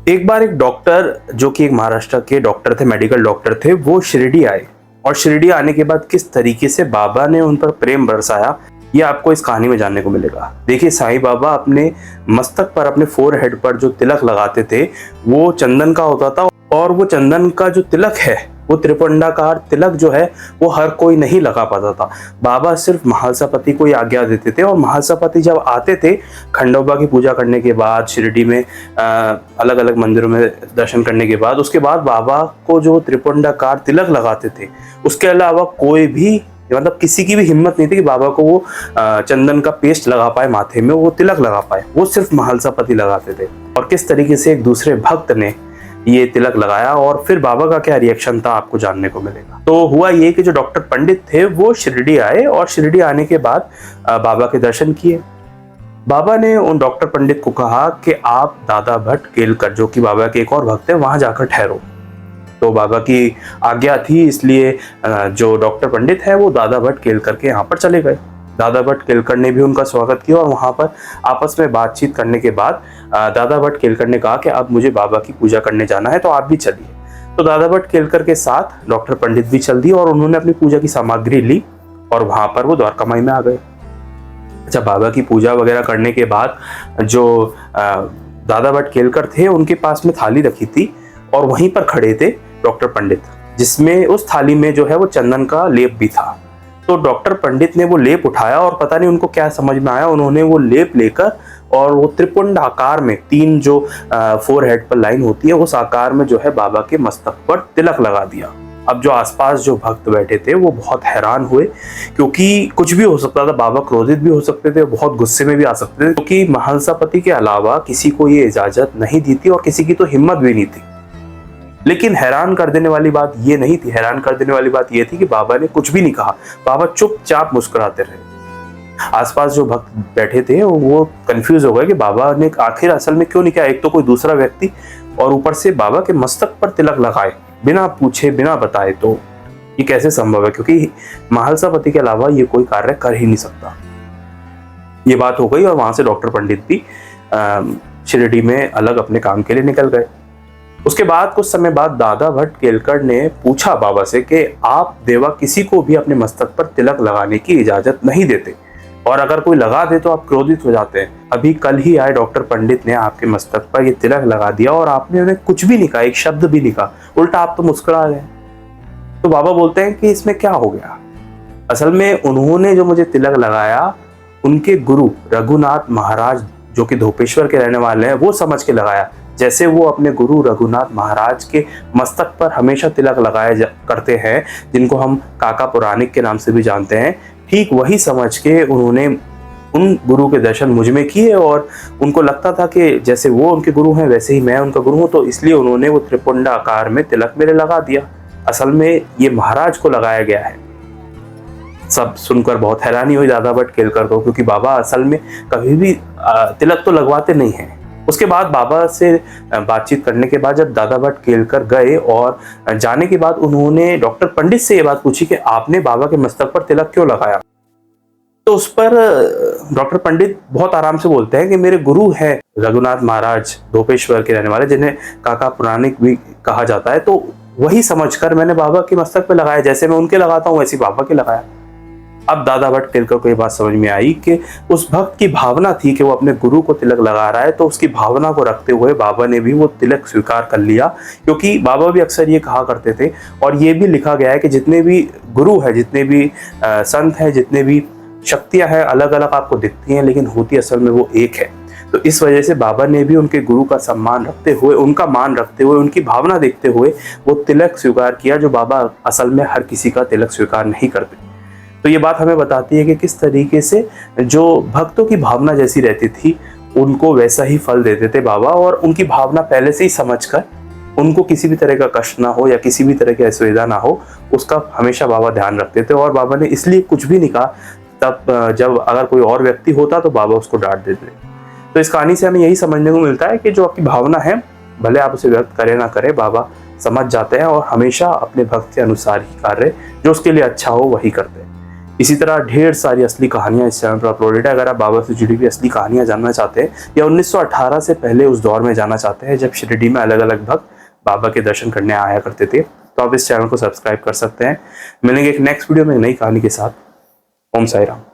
एक बार एक डॉक्टर, जो कि एक महाराष्ट्र के डॉक्टर थे, मेडिकल डॉक्टर थे, वो शिरडी आए। और शिरडी आने के बाद किस तरीके से बाबा ने उन पर प्रेम बरसाया, ये आपको इस कहानी में जानने को मिलेगा। देखिए, साईं बाबा अपने मस्तक पर, अपने फोरहेड पर जो तिलक लगाते थे वो चंदन का होता था। और वो चंदन का जो तिलक है, वो त्रिपुंडाकार तिलक जो है, वो हर कोई नहीं लगा पाता था। बाबा सिर्फ महालसापति को ही आज्ञा देते थे। और महालसापति जब आते थे खंडोबा की पूजा करने के बाद, शिरडी में अलग अलग मंदिरों में दर्शन करने के बाद, उसके बाद बाबा को जो त्रिपुंडाकार तिलक लगाते थे, उसके अलावा कोई भी, मतलब किसी की भी हिम्मत नहीं थी कि बाबा को वो चंदन का पेस्ट लगा पाए माथे में, वो तिलक लगा पाए। वो सिर्फ महालसापति लगाते थे। और किस तरीके से एक दूसरे भक्त ने ये तिलक लगाया और फिर बाबा का क्या रिएक्शन था, आपको जानने को मिलेगा। तो हुआ ये कि जो डॉक्टर पंडित थे वो शिरडी आए, और शिरडी आने के बाद बाबा के दर्शन किए। बाबा ने उन डॉक्टर पंडित को कहा कि आप दादा भट्ट केलकर, जो कि बाबा के एक और भक्त है, वहां जाकर ठहरो। तो बाबा की आज्ञा थी, इसलिए जो डॉक्टर पंडित है वो दादा भट्ट केलकर के यहाँ पर चले गए। दादा भट्ट केलकर ने भी उनका स्वागत किया, और वहाँ पर आपस में बातचीत करने के बाद दादा भट्ट केलकर ने कहा कि अब मुझे बाबा की पूजा करने जाना है, तो आप भी चलिए। तो दादा भट्ट केलकर के साथ डॉक्टर पंडित भी चल दिए, और उन्होंने अपनी पूजा की सामग्री ली, और वहाँ पर वो द्वारका माई में आ गए। अच्छा, बाबा की पूजा वगैरह करने के बाद जो दादा भट्ट केलकर थे, उनके पास में थाली रखी थी, और वहीं पर खड़े थे डॉक्टर पंडित, जिसमें उस थाली में जो है वो चंदन का लेप भी था। तो डॉक्टर पंडित ने वो लेप उठाया, और पता नहीं उनको क्या समझ में आया, उन्होंने वो लेप लेकर और वो त्रिपुंड आकार में, 3 जो फोरहेड पर लाइन होती है, उस आकार में जो है बाबा के मस्तक पर तिलक लगा दिया। अब जो आसपास जो भक्त बैठे थे वो बहुत हैरान हुए, क्योंकि कुछ भी हो सकता था। बाबा क्रोधित भी हो सकते थे, बहुत गुस्से में भी आ सकते थे, क्योंकि महालसापति के अलावा किसी को ये इजाजत नहीं दी थी, और किसी की तो हिम्मत भी नहीं थी। लेकिन हैरान कर देने वाली बात ये नहीं थी, हैरान कर देने वाली बात ये थी कि बाबा ने कुछ भी नहीं कहा। बाबा चुपचाप मुस्कुराते रहे। आसपास जो भक्त बैठे थे वो कंफ्यूज हो गए कि बाबा ने आखिर असल में क्यों नहीं किया। एक तो कोई दूसरा व्यक्ति, और ऊपर से बाबा के मस्तक पर तिलक लगाए बिना पूछे, बिना बताए, तो ये कैसे संभव है, क्योंकि महालसापति के अलावा ये कोई कार्य कर ही नहीं सकता। ये बात हो गई, और वहां से डॉक्टर पंडित भी शिरडी में अलग अपने काम के लिए निकल गए। उसके बाद कुछ समय बाद दादा भट्ट केलकर ने पूछा बाबा से कि आप देवा किसी को भी अपने मस्तक पर तिलक लगाने की इजाजत नहीं देते, और अगर कोई लगा दे तो आप क्रोधित हो जाते हैं। अभी कल ही आए डॉक्टर पंडित ने आपके मस्तक पर ये तिलक लगा दिया, और आपने उन्हें कुछ भी नहीं कहा, एक शब्द भी नहीं कहा, उल्टा आप तो मुस्कुरा गए। तो बाबा बोलते हैं कि इसमें क्या हो गया। असल में उन्होंने जो मुझे तिलक लगाया, उनके गुरु रघुनाथ महाराज, जो कि धोपेश्वर के रहने वाले हैं, वो समझ के लगाया। जैसे वो अपने गुरु रघुनाथ महाराज के मस्तक पर हमेशा तिलक लगाए करते हैं, जिनको हम काका पुराणिक के नाम से भी जानते हैं, ठीक वही समझ के उन्होंने उन गुरु के दर्शन मुझ में किए। और उनको लगता था कि जैसे वो उनके गुरु हैं, वैसे ही मैं उनका गुरु हूँ, तो इसलिए उन्होंने वो त्रिपुंड आकार में तिलक मेरे लगा दिया। असल में ये महाराज को लगाया गया है। सब सुनकर बहुत हैरानी हुई दादा भट्ट केलकर को, क्योंकि बाबा असल में कभी भी तिलक तो लगवाते नहीं हैं। उसके बाद बाबा से बातचीत करने के बाद जब दादा भट्ट केलकर गए, और जाने के बाद उन्होंने डॉक्टर पंडित से ये बात पूछी कि आपने बाबा के मस्तक पर तिलक क्यों लगाया। तो उस पर डॉक्टर पंडित बहुत आराम से बोलते हैं कि मेरे गुरु हैं रघुनाथ महाराज, धोपेश्वर के रहने वाले, जिन्हें काका पुराणिक भी कहा जाता है, तो वही समझकर मैंने बाबा के मस्तक पे लगाया। जैसे मैं उनके लगाता हूँ, वैसे बाबा के लगाया। अब दादा भट्ट केलकर को ये बात समझ में आई कि उस भक्त की भावना थी कि वो अपने गुरु को तिलक लगा रहा है, तो उसकी भावना को रखते हुए बाबा ने भी वो तिलक स्वीकार कर लिया। क्योंकि बाबा भी अक्सर ये कहा करते थे, और ये भी लिखा गया है कि जितने भी गुरु हैं, जितने भी संत हैं, जितने भी शक्तियां हैं, अलग अलग आपको दिखती हैं, लेकिन होती असल में वो एक है। तो इस वजह से बाबा ने भी उनके गुरु का सम्मान रखते हुए, उनका मान रखते हुए, उनकी भावना देखते हुए वो तिलक स्वीकार किया, जो बाबा असल में हर किसी का तिलक स्वीकार नहीं करते। तो ये बात हमें बताती है कि किस तरीके से जो भक्तों की भावना जैसी रहती थी, उनको वैसा ही फल देते थे बाबा। और उनकी भावना पहले से ही समझकर, उनको किसी भी तरह का कष्ट ना हो या किसी भी तरह की असुविधा ना हो, उसका हमेशा बाबा ध्यान रखते थे। और बाबा ने इसलिए कुछ भी नहीं कहा, तब जब अगर कोई और व्यक्ति होता तो बाबा उसको डांट देते। तो इस कहानी से हमें यही समझने को मिलता है कि जो आपकी भावना है, भले आप उसे व्यक्त करें ना करें, बाबा समझ जाते हैं, और हमेशा अपने भक्त के अनुसार ही कार्य जो उसके लिए अच्छा हो वही करते हैं। इसी तरह ढेर सारी असली कहानियां इस चैनल पर अपलोडेड है। अगर आप बाबा से जुड़ी हुई असली कहानियां जानना चाहते हैं या 1918 से पहले उस दौर में जाना चाहते हैं जब शिरडी में अलग अलग भक्त बाबा के दर्शन करने आया करते थे, तो आप इस चैनल को सब्सक्राइब कर सकते हैं। मिलेंगे एक नेक्स्ट वीडियो में नई कहानी के साथ। ओम साई राम।